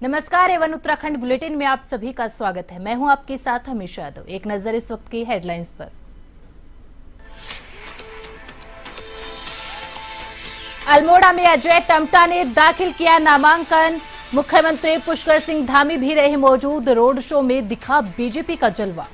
नमस्कार, Avon Uttarakhand bulletin में आप सभी का स्वागत है। मैं हूं आपके साथ हमेशा यादव। एक नजर इस वक्त की हेडलाइंस पर। अल्मोड़ा में अजय टम्टा ने दाखिल किया नामांकन। मुख्यमंत्री पुष्कर सिंह धामी भी रहे मौजूद। रोड शो में दिखा बीजेपी का जलवा।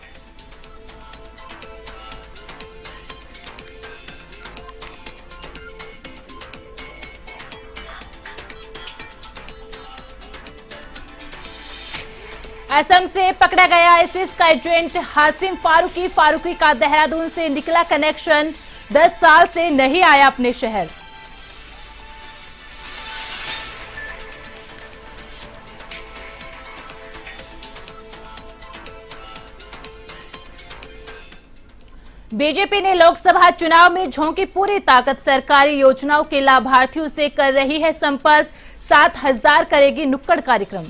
असम से पकड़ा गया आईसिस का एजेंट हासिम फारूकी का देहरादून से निकला कनेक्शन। 10 साल से नहीं आया अपने शहर। बीजेपी ने लोकसभा चुनाव में झोंकी पूरी ताकत। सरकारी योजनाओं के लाभार्थियों से कर रही है संपर्क। 7,000 करेगी नुक्कड़ कार्यक्रम।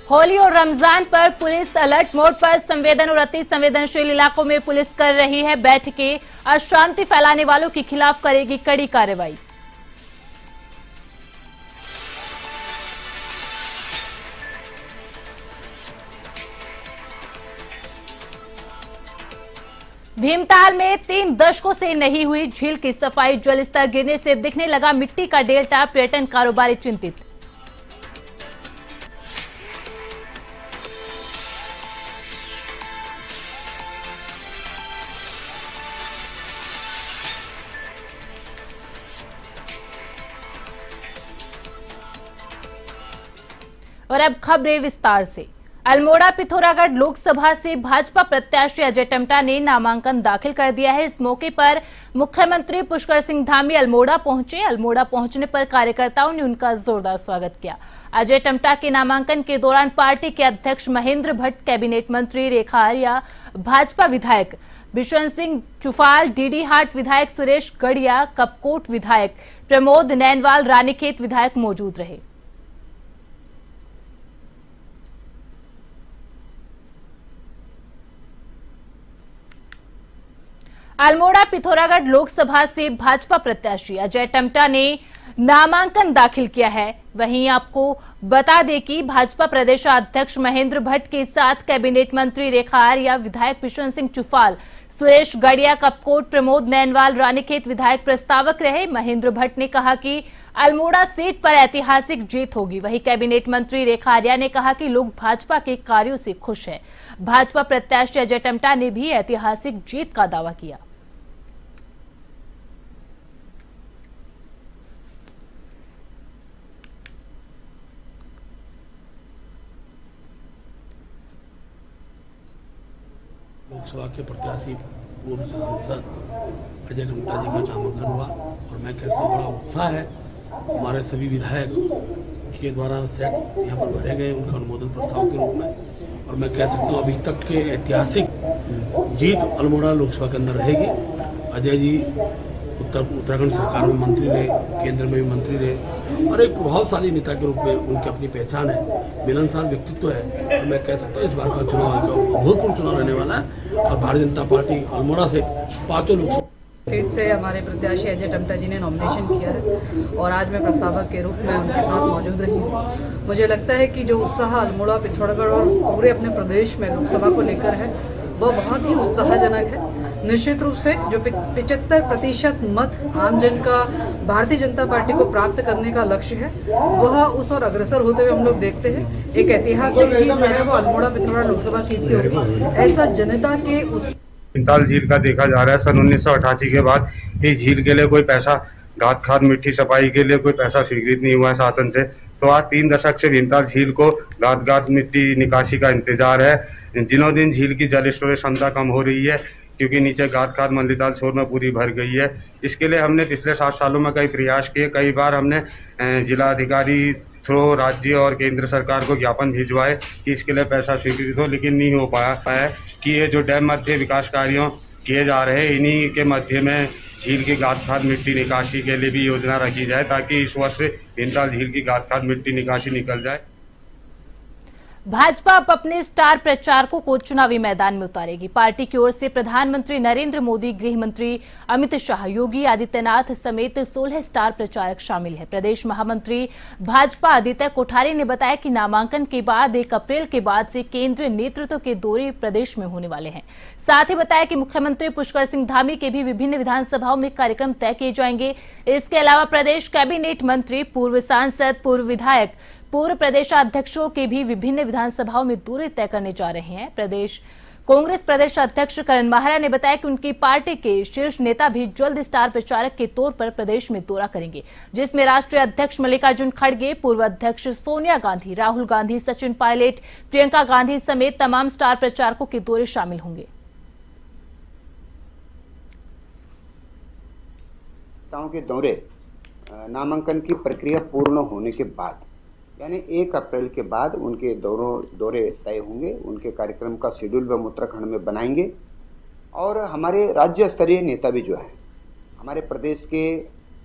होली और रमजान पर पुलिस अलर्ट मोड पर। संवेदन और अति संवेदनशील इलाकों में पुलिस कर रही है बैठकें। अशांति फैलाने वालों के खिलाफ करेगी कड़ी कार्रवाई। भीमताल में 3 दशकों से नहीं हुई झील की सफाई। जलस्तर गिरने से दिखने लगा मिट्टी का डेल्टा। पर्यटन कारोबारी चिंतित। और अब खबरें विस्तार से। अल्मोड़ा पिथौरागढ़ लोकसभा से भाजपा प्रत्याशी अजय टम्टा ने नामांकन दाखिल कर दिया है। इस मौके पर मुख्यमंत्री पुष्कर सिंह धामी अल्मोड़ा पहुंचे। अल्मोड़ा पहुंचने पर कार्यकर्ताओं ने उनका जोरदार स्वागत किया। अजय टम्टा के नामांकन के दौरान पार्टी के अध्यक्ष महेंद्र भट्ट, कैबिनेट मंत्री रेखा आर्या, भाजपा विधायक बिशन सिंह चुफाल, डीडीहाट विधायक सुरेश गढ़िया, कपकोट विधायक प्रमोद नैनवाल, रानीखेत विधायक मौजूद रहे। अल्मोड़ा पिथौरागढ़ लोकसभा से भाजपा प्रत्याशी अजय टम्टा ने नामांकन दाखिल किया है। वहीं आपको बता दें कि भाजपा प्रदेशाध्यक्ष महेंद्र भट्ट के साथ कैबिनेट मंत्री रेखा आर्या, विधायक बिशन सिंह चुफाल, सुरेश गढ़िया, कपकोट, प्रमोद नैनवाल, रानीखेत विधायक प्रस्तावक रहे। महेंद्र भट्ट ने कहा कि अल्मोड़ा सीट पर ऐतिहासिक जीत होगी। वहीं कैबिनेट मंत्री रेखा आर्या ने कहा कि लोग भाजपा के कार्यों से खुश हैं। भाजपा प्रत्याशी अजय टम्टा ने भी ऐतिहासिक जीत का दावा किया। लोकसभा के प्रत्याशी पूर्व सांसद अजय टम्टा जी का नामांकन हुआ और मैं कहता हूँ बड़ा उत्साह है। हमारे सभी विधायक के द्वारा सेट यहाँ पर भरे गए उनका अनुमोदन प्रस्ताव के रूप में, और मैं कह सकता हूँ अभी तक के ऐतिहासिक जीत अल्मोड़ा लोकसभा के अंदर रहेगी। अजय जी उत्तराखंड सरकार में मंत्री रहे, केंद्र में भी मंत्री रहे और एक प्रभावशाली नेता के रूप में उनकी अपनी पहचान है, मिलनसार व्यक्तित्व है। और मैं कह सकता हूँ इस बार का चुनाव अभूतपूर्व चुनाव रहने वाला है और भारतीय जनता पार्टी अल्मोड़ा से 5 लोकसभा सीट से हमारे प्रत्याशी अजय टम्टा जी ने नॉमिनेशन किया है और आज मैं प्रस्तावक के रूप में उनके साथ मौजूद रही हूँ। मुझे लगता है कि जो उत्साह अल्मोड़ा पिथौरागढ़ और पूरे अपने प्रदेश में लोकसभा को लेकर है वह बहुत ही उत्साहजनक है। निश्चित रूप से जो 75% मत आमजन का भारतीय जनता पार्टी को प्राप्त करने का लक्ष्य है वह उस और अग्रसर होते हुए हम लोग देखते हैं। एक ऐतिहासिक जीत जो है वो अल्मोड़ा पिथौरागढ़ लोकसभा सीट से होगी, ऐसा जनता के भीमताल झील का देखा जा रहा है। सन 1988 के बाद इस झील के लिए कोई पैसा, घात खाद मिट्टी सफाई के लिए कोई पैसा स्वीकृत नहीं हुआ है शासन से। तो आज 3 दशक से भीमताल झील को घात मिट्टी निकासी का इंतजार है। दिनों दिन झील की जल स्टोरेज क्षमता कम हो रही है क्योंकि नीचे घात खाद मंदीताल छोर में पूरी भर गई है। इसके लिए हमने पिछले 7 सालों में कई प्रयास किए। कई बार हमने जिलाधिकारी थ्रू राज्य और केंद्र सरकार को ज्ञापन भिजवाए कि इसके लिए पैसा स्वीकृत हो, लेकिन नहीं हो पाया है कि ये जो डैम मध्य विकास कार्यों किए जा रहे हैं इन्हीं के मध्य में झील की गाद खाद मिट्टी निकासी के लिए भी योजना रखी जाए, ताकि इस वर्ष भीमताल झील की गाद खाद मिट्टी निकासी निकल जाए। भाजपा अब अपने स्टार प्रचारकों को चुनावी मैदान में उतारेगी। पार्टी की ओर से प्रधानमंत्री नरेंद्र मोदी, गृह मंत्री अमित शाह, योगी आदित्यनाथ समेत 16 स्टार प्रचारक शामिल है। प्रदेश महामंत्री भाजपा आदित्य कोठारी ने बताया कि नामांकन के बाद 1 अप्रैल के बाद से केंद्रीय नेतृत्व के दौरे प्रदेश में होने वाले हैं। साथ ही बताया कि मुख्यमंत्री पुष्कर सिंह धामी के भी विभिन्न विधानसभाओं में कार्यक्रम तय किए जाएंगे। इसके अलावा प्रदेश कैबिनेट मंत्री, पूर्व सांसद, पूर्व विधायक, पूर्व प्रदेशाध्यक्षों के भी विभिन्न विधानसभाओं में दौरे तय करने जा रहे हैं। प्रदेश कांग्रेस प्रदेश अध्यक्ष करण माहरा ने बताया कि उनकी पार्टी के शीर्ष नेता भी जल्द स्टार प्रचारक के तौर पर प्रदेश में दौरा करेंगे, जिसमें राष्ट्रीय अध्यक्ष मल्लिकार्जुन खड़गे, पूर्व अध्यक्ष सोनिया गांधी, राहुल गांधी, सचिन पायलट, प्रियंका गांधी समेत तमाम स्टार प्रचारकों के दौरे शामिल होंगे। के दौरे नामांकन की प्रक्रिया पूर्ण होने के बाद, यानी 1 अप्रैल के बाद उनके दौरे तय होंगे। उनके कार्यक्रम का शेड्यूल हम उत्तराखंड में बनाएंगे। और हमारे राज्य स्तरीय नेता भी जो हैं, हमारे प्रदेश के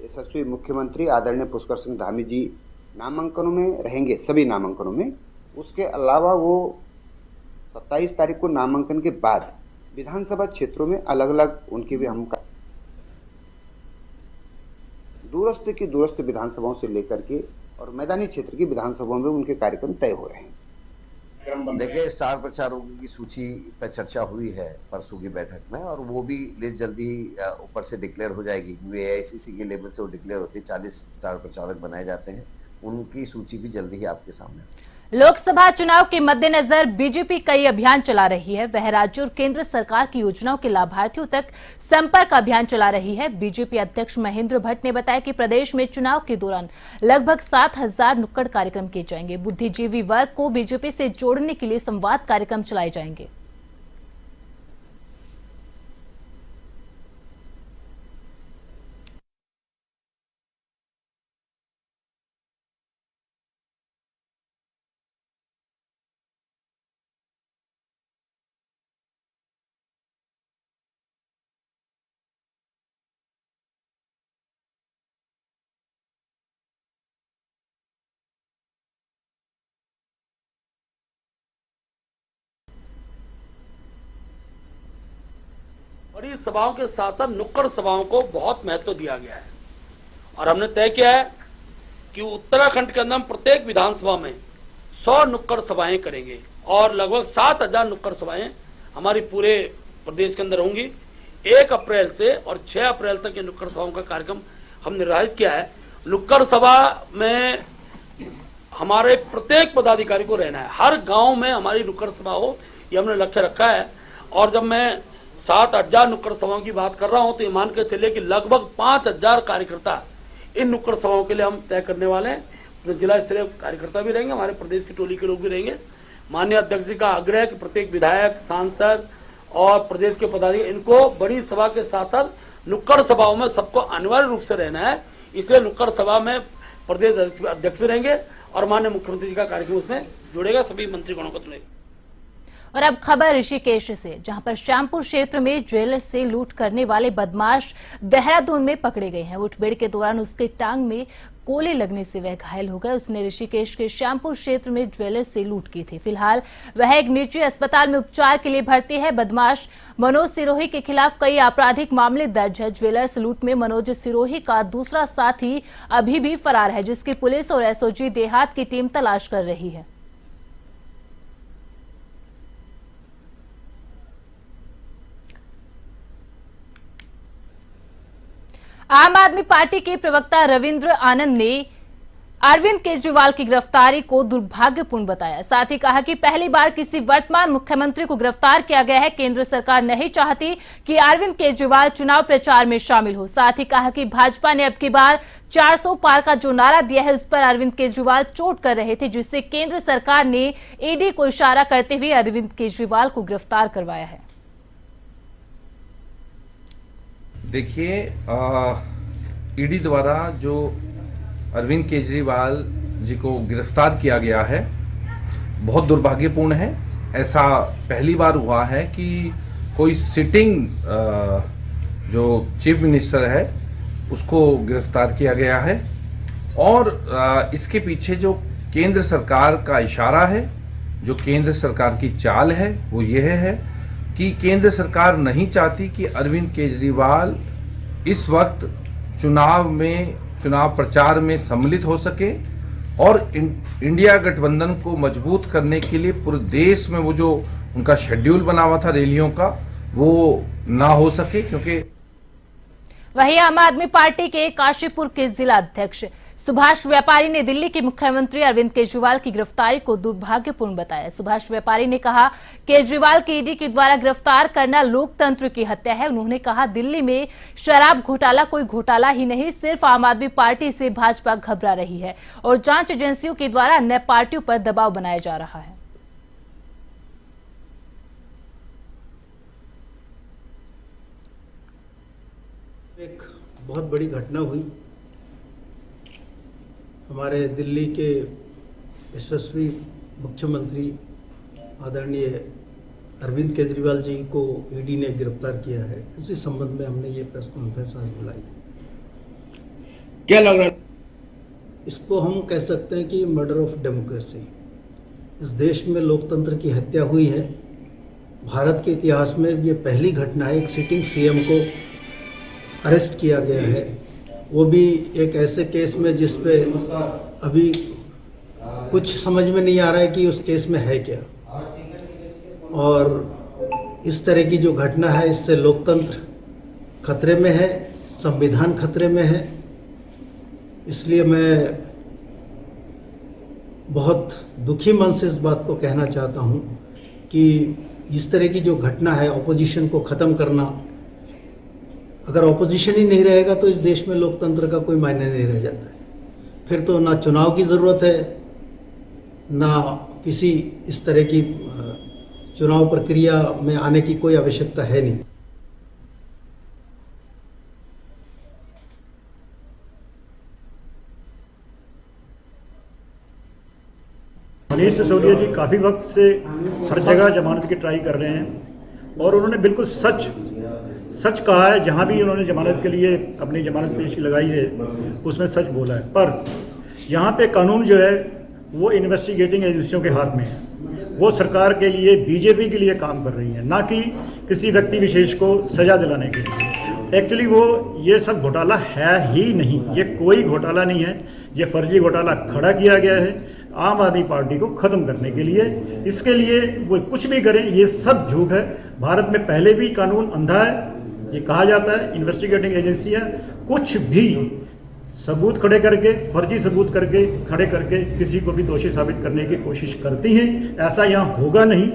यशस्वी मुख्यमंत्री आदरणीय पुष्कर सिंह धामी जी नामांकनों में रहेंगे, सभी नामांकनों में। उसके अलावा वो 27 तारीख को नामांकन के बाद विधानसभा क्षेत्रों में अलग अलग उनके भी हम दूरस्थ की दूरस्थ विधानसभाओं से लेकर के और मैदानी क्षेत्र की विधानसभाओं में उनके कार्यक्रम तय हो रहे हैं। देखिए, स्टार प्रचारकों की सूची पर चर्चा हुई है परसों की बैठक में, और वो भी लिस्ट जल्दी ही ऊपर से डिक्लेयर हो जाएगी। AICC के लेवल से वो डिक्लेयर होती है। 40 स्टार प्रचारक बनाए जाते हैं, उनकी सूची भी जल्दी ही आपके सामने। लोकसभा चुनाव के मद्देनजर बीजेपी कई अभियान चला रही है। वह राज्य और केंद्र सरकार की योजनाओं के लाभार्थियों तक संपर्क अभियान चला रही है। बीजेपी अध्यक्ष महेंद्र भट्ट ने बताया कि प्रदेश में चुनाव के दौरान लगभग 7000 नुक्कड़ कार्यक्रम किए जाएंगे। बुद्धिजीवी वर्ग को बीजेपी से जोड़ने के लिए संवाद कार्यक्रम चलाए जाएंगे। बड़ी सभाओं के साथ साथ नुक्कड़ सभाओं को बहुत महत्व दिया गया है। और हमने तय किया है कि उत्तराखंड के अंदर हम प्रत्येक विधानसभा में 100 नुक्कड़ सभाएं करेंगे और लगभग 7000 नुक्कड़ सभाएं हमारी पूरे प्रदेश के अंदर होंगी। 1 अप्रैल से और 6 अप्रैल तक ये नुक्कड़ सभाओं का कार्यक्रम हम निर्धारित किया है। नुक्कड़ सभा में हमारे प्रत्येक पदाधिकारी को रहना है, हर गांव में हमारी नुक्कड़ सभा हो, ये हमने लक्ष्य रखा है। और जब मैं 7000 नुक्कड़ सभाओं की बात कर रहा हूं तो ये मान के चलिए कि लगभग 5000 कार्यकर्ता इन नुक्कड़ सभाओं के लिए हम तय करने वाले हैं। तो जिला स्तरीय कार्यकर्ता भी रहेंगे, हमारे प्रदेश की टोली के लोग भी रहेंगे। माननीय अध्यक्ष जी का आग्रह है कि प्रत्येक विधायक, सांसद और प्रदेश के पदाधिकारी, इनको बड़ी सभा के साथ साथ नुक्कड़ सभाओं में सबको अनिवार्य रूप से रहना है। इसलिए नुक्कड़ सभा में प्रदेश अध्यक्ष भी रहेंगे और माननीय मुख्यमंत्री जी का कार्यक्रम उसमें जुड़ेगा, सभी मंत्रीगणों को जुड़ेगा। और अब खबर ऋषिकेश से, जहां पर श्यामपुर क्षेत्र में ज्वेलर से लूट करने वाले बदमाश देहरादून में पकड़े गए हैं। मुठभेड़ के दौरान उसके टांग में गोली लगने से वह घायल हो गया। उसने ऋषिकेश के श्यामपुर क्षेत्र में ज्वेलर से लूट की थी। फिलहाल वह एक निजी अस्पताल में उपचार के लिए भर्ती है। बदमाश मनोज सिरोही के खिलाफ कई आपराधिक मामले दर्ज है। ज्वेलर्स लूट में मनोज सिरोही का दूसरा साथी अभी भी फरार है, जिसकी पुलिस और SOG देहात की टीम तलाश कर रही है। आम आदमी पार्टी के प्रवक्ता रविंद्र आनंद ने अरविंद केजरीवाल की गिरफ्तारी को दुर्भाग्यपूर्ण बताया। साथ ही कहा कि पहली बार किसी वर्तमान मुख्यमंत्री को गिरफ्तार किया गया है। केंद्र सरकार नहीं चाहती कि अरविंद केजरीवाल चुनाव प्रचार में शामिल हो। साथ ही कहा कि भाजपा ने अब की बार 400 पार का जो नारा दिया है, उस पर अरविंद केजरीवाल चोट कर रहे थे, जिससे केंद्र सरकार ने ED को इशारा करते हुए अरविंद केजरीवाल को गिरफ्तार करवाया है। देखिए, ED द्वारा जो अरविंद केजरीवाल जी को गिरफ्तार किया गया है, बहुत दुर्भाग्यपूर्ण है। ऐसा पहली बार हुआ है कि कोई सिटिंग जो चीफ मिनिस्टर है उसको गिरफ्तार किया गया है। और इसके पीछे जो केंद्र सरकार का इशारा है, जो केंद्र सरकार की चाल है, वो यह है कि केंद्र सरकार नहीं चाहती कि अरविंद केजरीवाल इस वक्त चुनाव प्रचार में सम्मिलित हो सके और इंडिया गठबंधन को मजबूत करने के लिए पूरे देश में वो जो उनका शेड्यूल बना हुआ था रैलियों का, वो ना हो सके। क्योंकि वहीं आम आदमी पार्टी के काशीपुर के जिला अध्यक्ष सुभाष व्यापारी ने दिल्ली के मुख्यमंत्री अरविंद केजरीवाल की गिरफ्तारी को दुर्भाग्यपूर्ण बताया। सुभाष व्यापारी ने कहा, केजरीवाल के ईडी के द्वारा गिरफ्तार करना लोकतंत्र की हत्या है। उन्होंने कहा, दिल्ली में शराब घोटाला कोई घोटाला ही नहीं, सिर्फ आम आदमी पार्टी से भाजपा घबरा रही है और जांच एजेंसियों के द्वारा अन्य पार्टियों पर दबाव बनाया जा रहा है। एक बहुत बड़ी घटना हुई। हमारे दिल्ली के यशस्वी मुख्यमंत्री आदरणीय अरविंद केजरीवाल जी को ईडी ने गिरफ्तार किया है। इसी संबंध में हमने ये प्रेस कॉन्फ्रेंस आज बुलाई। क्या लग रहा है? इसको हम कह सकते हैं कि मर्डर ऑफ डेमोक्रेसी। इस देश में लोकतंत्र की हत्या हुई है। भारत के इतिहास में ये पहली घटना है। एक सिटिंग सीएम को अरेस्ट किया गया है, वो भी एक ऐसे केस में जिस पे अभी कुछ समझ में नहीं आ रहा है कि उस केस में है क्या। और इस तरह की जो घटना है, इससे लोकतंत्र खतरे में है, संविधान खतरे में है। इसलिए मैं बहुत दुखी मन से इस बात को कहना चाहता हूँ कि इस तरह की जो घटना है, ऑपोजिशन को ख़त्म करना, अगर ऑपोजिशन ही नहीं रहेगा तो इस देश में लोकतंत्र का कोई मायने नहीं रह जाता है। फिर तो ना चुनाव की ज़रूरत है, ना किसी इस तरह की चुनाव प्रक्रिया में आने की कोई आवश्यकता है नहीं। मनीष सिसोदिया जी काफ़ी वक्त से हर जगह जमानत की ट्राई कर रहे हैं और उन्होंने बिल्कुल सच कहा है। जहाँ भी उन्होंने जमानत के लिए अपनी जमानत पेशी लगाई है उसमें सच बोला है। पर यहाँ पे कानून जो है वो इन्वेस्टिगेटिंग एजेंसियों के हाथ में है। वो सरकार के लिए, बीजेपी के लिए काम कर रही है, ना कि किसी व्यक्ति विशेष को सजा दिलाने के लिए। एक्चुअली वो ये सब घोटाला है ही नहीं, ये कोई घोटाला नहीं है। ये फर्जी घोटाला खड़ा किया गया है आम आदमी पार्टी को ख़त्म करने के लिए। इसके लिए वो कुछ भी करें, ये सब झूठ है। भारत में पहले भी कानून अंधा है, ये कहा जाता है। इन्वेस्टिगेटिंग एजेंसियां कुछ भी सबूत खड़े करके, फर्जी सबूत करके खड़े करके किसी को भी दोषी साबित करने की कोशिश करती हैं। ऐसा यहाँ होगा नहीं।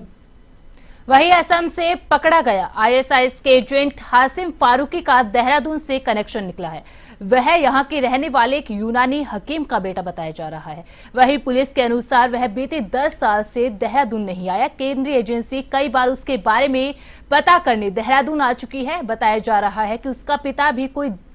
वहीं असम से पकड़ा गया आईएसआईएस के एजेंट हासिम फारूकी का देहरादून से कनेक्शन निकला है। वह यहां के रहने वाले एक यूनानी हकीम का बेटा बताया जा रहा है। वहीं पुलिस के अनुसार वह बीते 10 साल से देहरादून नहीं आया। केंद्रीय एजेंसी कई बार उसके बारे में पता करने देहरादून आ चुकी है। बताया जा रहा है कि उसका पिता भी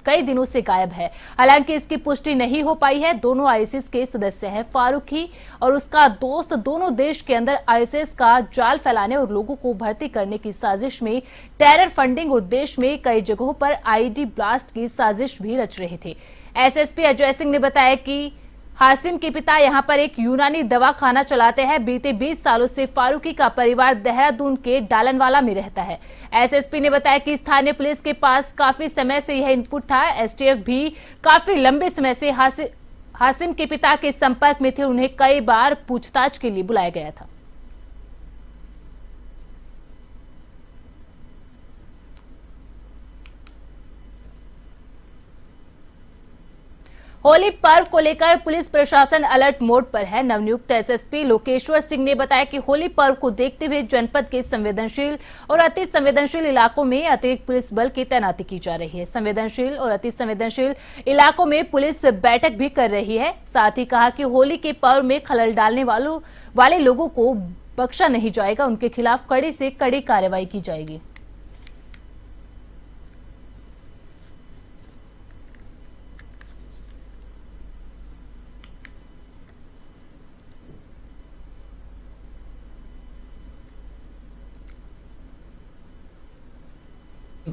कई दिनों से गायब है। हालांकि इसकी पुष्टि नहीं हो पाई है। दोनों आईएसआईएस के सदस्य हैं। फारूकी और उसका दोस्त दोनों देश के अंदर आईएसआईएस का जाल फैलाने और लोगों को भर्ती करने की साजिश में टेरर फंडिंग और देश में कई जगहों पर आईईडी ब्लास्ट की साजिश भी रच रहे थे। एसएसपी अजय सिंह ने बताया कि हासिम के पिता यहां पर एक यूनानी दवाखाना चलाते हैं। बीते 20 सालों से फारूकी का परिवार देहरादून के डालनवाला में रहता है। एसएसपी ने बताया कि स्थानीय पुलिस के पास काफी समय से यह इनपुट था। एसटीएफ भी काफी लंबे समय से हासिम के पिता के संपर्क में थे। उन्हें कई बार पूछताछ के लिए बुलाया गया था। होली पर्व को लेकर पुलिस प्रशासन अलर्ट मोड पर है। नवनियुक्त एसएसपी लोकेश्वर सिंह ने बताया कि होली पर्व को देखते हुए जनपद के संवेदनशील और अति संवेदनशील इलाकों में अतिरिक्त पुलिस बल की तैनाती की जा रही है। संवेदनशील और अति संवेदनशील इलाकों में पुलिस बैठक भी कर रही है। साथ ही कहा कि होली के पर्व में खलल डालने वाले लोगों को बख्शा नहीं जाएगा। उनके खिलाफ कड़ी से कड़ी कार्रवाई की जाएगी।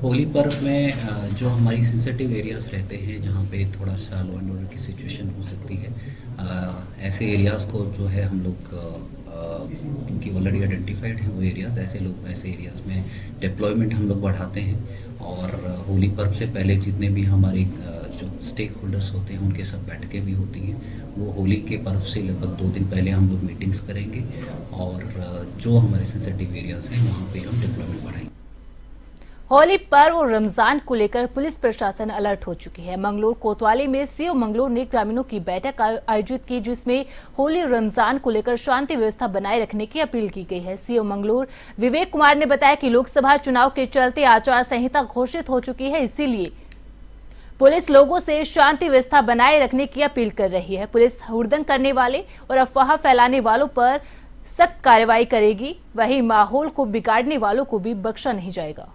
होली पर्व में जो हमारी सेंसिटिव एरियाज़ रहते हैं जहाँ पे थोड़ा सा लॉ एंड ऑर्डर की सिचुएशन हो सकती है, ऐसे एरियाज़ को जो है हम लोग क्योंकि ऑलरेडी आइडेंटिफाइड हैं वो एरियाज़, ऐसे एरियाज़ में डिप्लॉयमेंट हम लोग बढ़ाते हैं। और होली पर्व से पहले जितने भी हमारे जो स्टेक होल्डर्स होते हैं उनके सब बैठकें भी होती हैं। वो होली के पर्व से लगभग 2 दिन पहले हम लोग मीटिंग्स करेंगे और जो हमारे सेंसिटिव एरियाज़ हैं वहाँ पे हम डिप्लॉयमेंट बढ़ाएंगे। होली पर्व और रमजान को लेकर पुलिस प्रशासन अलर्ट हो चुकी है। मंगलूर कोतवाली में सीओ मंगलूर ने ग्रामीणों की बैठक आयोजित की, जिसमें होली और रमजान को लेकर शांति व्यवस्था बनाए रखने की अपील की गई है। सीओ मंगलूर विवेक कुमार ने बताया कि लोकसभा चुनाव के चलते आचार संहिता घोषित हो चुकी है, इसीलिए पुलिस लोगों से शांति व्यवस्था बनाए रखने की अपील कर रही है। पुलिस हुड़दंग करने वाले और अफवाह फैलाने वालों पर सख्त कार्रवाई करेगी, वहीं माहौल को बिगाड़ने वालों को भी बख्शा नहीं जाएगा।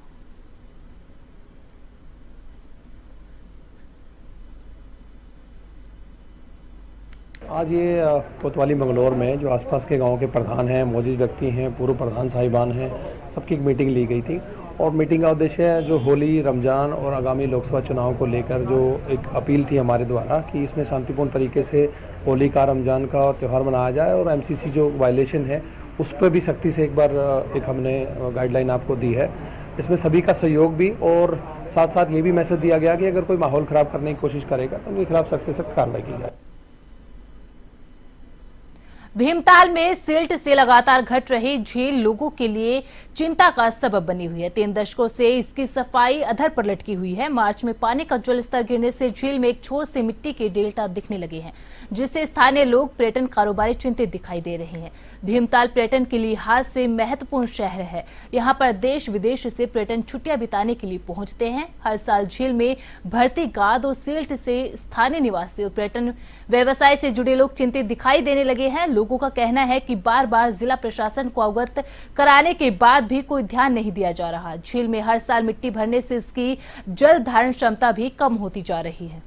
आज ये कोतवाली मंगलौर में जो आसपास के गांव के प्रधान हैं, मौजूद व्यक्ति हैं, पूर्व प्रधान साहिबान हैं, सबकी एक मीटिंग ली गई थी। और मीटिंग का उद्देश्य है जो होली, रमज़ान और आगामी लोकसभा चुनाव को लेकर जो एक अपील थी हमारे द्वारा कि इसमें शांतिपूर्ण तरीके से होली का, रमज़ान का त्यौहार मनाया जाए और एमसीसी जो वायलेशन है उस पर भी सख्ती से एक बार एक हमने गाइडलाइन आपको दी है। इसमें सभी का सहयोग भी और साथ साथ ये भी मैसेज दिया गया कि अगर कोई माहौल ख़राब करने की कोशिश करेगा तो उनके खिलाफ सख्त से सख्त कार्रवाई की जाए। भीमताल में सिल्ट से लगातार घट रही झील लोगों के लिए चिंता का सबब बनी हुई है। 3 दशकों से इसकी सफाई अधर पर लटकी हुई है। मार्च में पानी का जल स्तर गिरने से झील में एक छोर से मिट्टी के डेल्टा दिखने लगे हैं, जिससे स्थानीय लोग, पर्यटन कारोबारी चिंतित दिखाई दे रहे हैं। भीमताल पर्यटन के लिहाज से महत्वपूर्ण शहर है। यहाँ पर देश विदेश से पर्यटन छुट्टियां बिताने के लिए पहुंचते हैं। हर साल झील में भर्ती गाद और सिल्ट से स्थानीय निवासी और पर्यटन व्यवसाय से जुड़े लोग चिंतित दिखाई देने लगे हैं। लोगों का कहना है कि बार बार जिला प्रशासन को अवगत कराने के बाद भी कोई ध्यान नहीं दिया जा रहा। झील में हर साल मिट्टी भरने से इसकी जल धारण क्षमता भी कम होती जा रही है।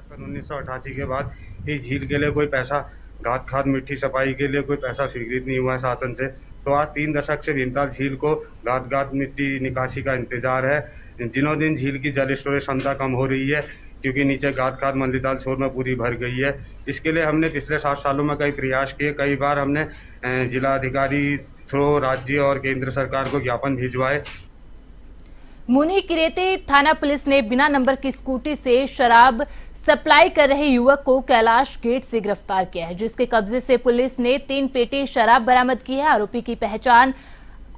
सन 1988 के बाद इस झील के लिए कोई पैसा, घात खाद मिट्टी सफाई के लिए कोई पैसा स्वीकृत नहीं हुआ है शासन से। तो आज 3 दशक से भीमताल झील को घात मिट्टी निकासी का इंतजार है। दिनों दिन झील की जल स्टोरेज क्षमता कम हो रही है, क्योंकि नीचे घात खाद मंदिताल छोर में पूरी भर गई है। इसके लिए हमने पिछले 7 सालों में कई प्रयास किए। कई बार हमने जिलाधिकारी थ्रू राज्य और केंद्र सरकार को ज्ञापन भिजवाए। मुनी किरेती थाना पुलिस ने बिना नंबर की स्कूटी से शराब सप्लाई कर रहे युवक को कैलाश गेट से गिरफ्तार किया है, जिसके कब्जे से पुलिस ने 3 पेटी शराब बरामद की है। आरोपी की पहचान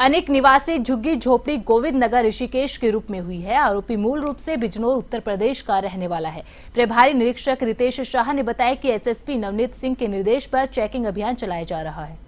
अनेक निवासी झुग्गी झोपड़ी गोविंद नगर ऋषिकेश के रूप में हुई है। आरोपी मूल रूप से बिजनौर उत्तर प्रदेश का रहने वाला है। प्रभारी निरीक्षक रितेश शाह ने बताया कि एसएसपी नवनीत सिंह के निर्देश पर चेकिंग अभियान चलाया जा रहा है।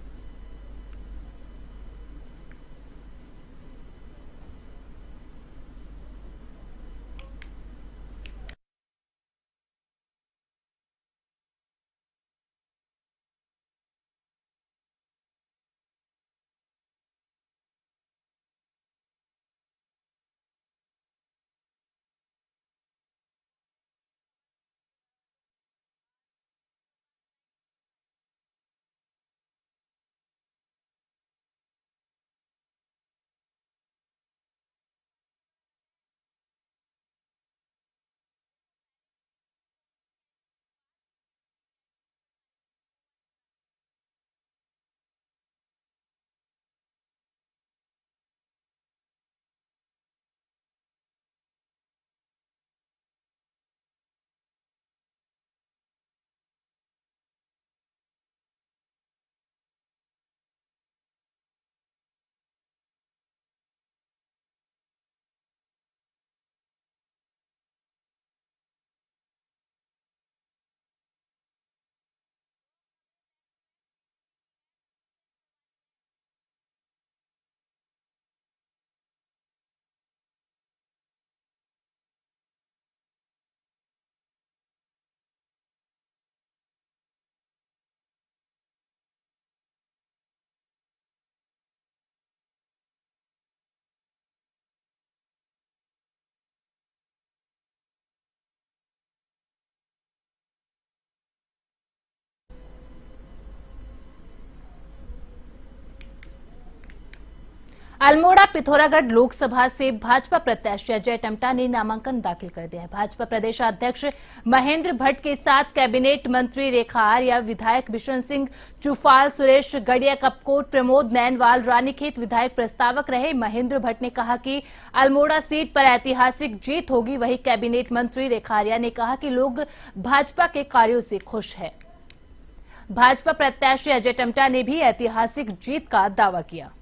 अल्मोड़ा पिथौरागढ़ लोकसभा से भाजपा प्रत्याशी अजय टम्टा ने नामांकन दाखिल कर दिया है। भाजपा प्रदेशाध्यक्ष महेंद्र भट्ट के साथ कैबिनेट मंत्री रेखा आर्या, विधायक बिशन सिंह चुफाल, सुरेश गड़िया कपकोट, प्रमोद नैनवाल रानीखेत विधायक प्रस्तावक रहे। महेंद्र भट्ट ने कहा कि अल्मोड़ा सीट पर ऐतिहासिक जीत होगी। वहीं कैबिनेट मंत्री रेखा आर्या ने कहा कि लोग भाजपा के कार्यों से खुश है। भाजपा प्रत्याशी अजय टम्टा ने भी ऐतिहासिक जीत का दावा किया।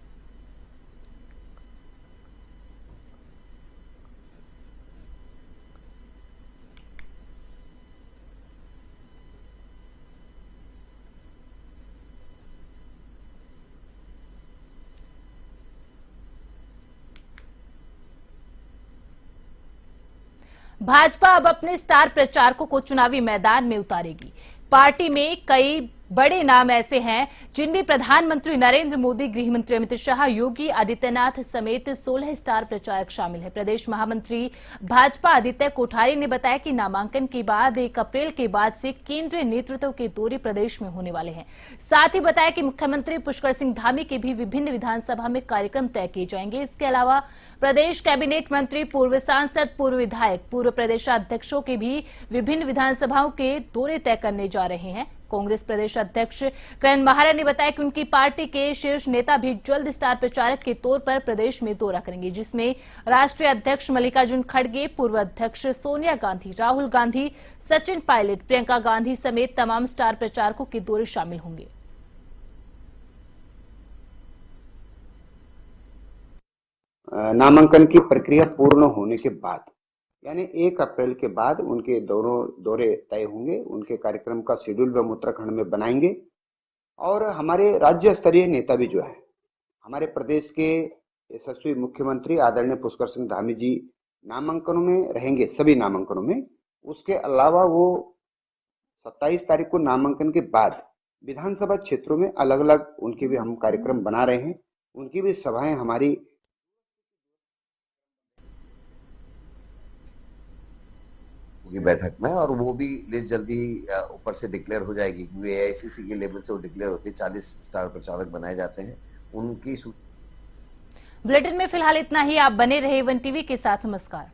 भाजपा अब अपने स्टार प्रचारकों को चुनावी मैदान में उतारेगी। पार्टी में कई बड़े नाम ऐसे हैं जिनमें प्रधानमंत्री नरेंद्र मोदी, गृह मंत्री अमित शाह, योगी आदित्यनाथ समेत 16 स्टार प्रचारक शामिल हैं। प्रदेश महामंत्री भाजपा आदित्य कोठारी ने बताया कि नामांकन के बाद 1 अप्रैल के बाद से केंद्रीय नेतृत्व के दौरे प्रदेश में होने वाले हैं। साथ ही बताया कि मुख्यमंत्री पुष्कर सिंह धामी के भी विभिन्न विधानसभा में कार्यक्रम तय किए जाएंगे। इसके अलावा प्रदेश कैबिनेट मंत्री, पूर्व सांसद, पूर्व विधायक, पूर्व प्रदेशाध्यक्षों के भी विभिन्न विधानसभाओं के दौरे तय करने जा रहे हैं। कांग्रेस प्रदेश अध्यक्ष करण महारा ने बताया कि उनकी पार्टी के शीर्ष नेता भी जल्द स्टार प्रचारक के तौर पर प्रदेश में दौरा करेंगे, जिसमें राष्ट्रीय अध्यक्ष मल्लिकार्जुन खड़गे, पूर्व अध्यक्ष सोनिया गांधी, राहुल गांधी, सचिन पायलट, प्रियंका गांधी समेत तमाम स्टार प्रचारकों के दौरे शामिल होंगे। नामांकन की प्रक्रिया पूर्ण होने के बाद यानी 1 अप्रैल के बाद उनके दौरे तय होंगे। उनके कार्यक्रम का शेड्यूल हम उत्तराखंड में बनाएंगे और हमारे राज्य स्तरीय नेता भी जो है, हमारे प्रदेश के यशस्वी मुख्यमंत्री आदरणीय पुष्कर सिंह धामी जी नामांकनों में रहेंगे, सभी नामांकनों में। उसके अलावा वो 27 तारीख को नामांकन के बाद विधानसभा क्षेत्रों में अलग अलग उनके भी हम कार्यक्रम बना रहे हैं। उनकी भी सभाएं हमारी होगी बैठक में, और वो भी लिस्ट जल्दी ऊपर से डिक्लेयर हो जाएगी, क्योंकि एआईसीसी के लेवल से वो डिक्लेयर होती है। 40 स्टार प्रचारक बनाए जाते हैं, उनकी बुलेटिन में फिलहाल इतना ही। आप बने रहे वन टीवी के साथ। नमस्कार।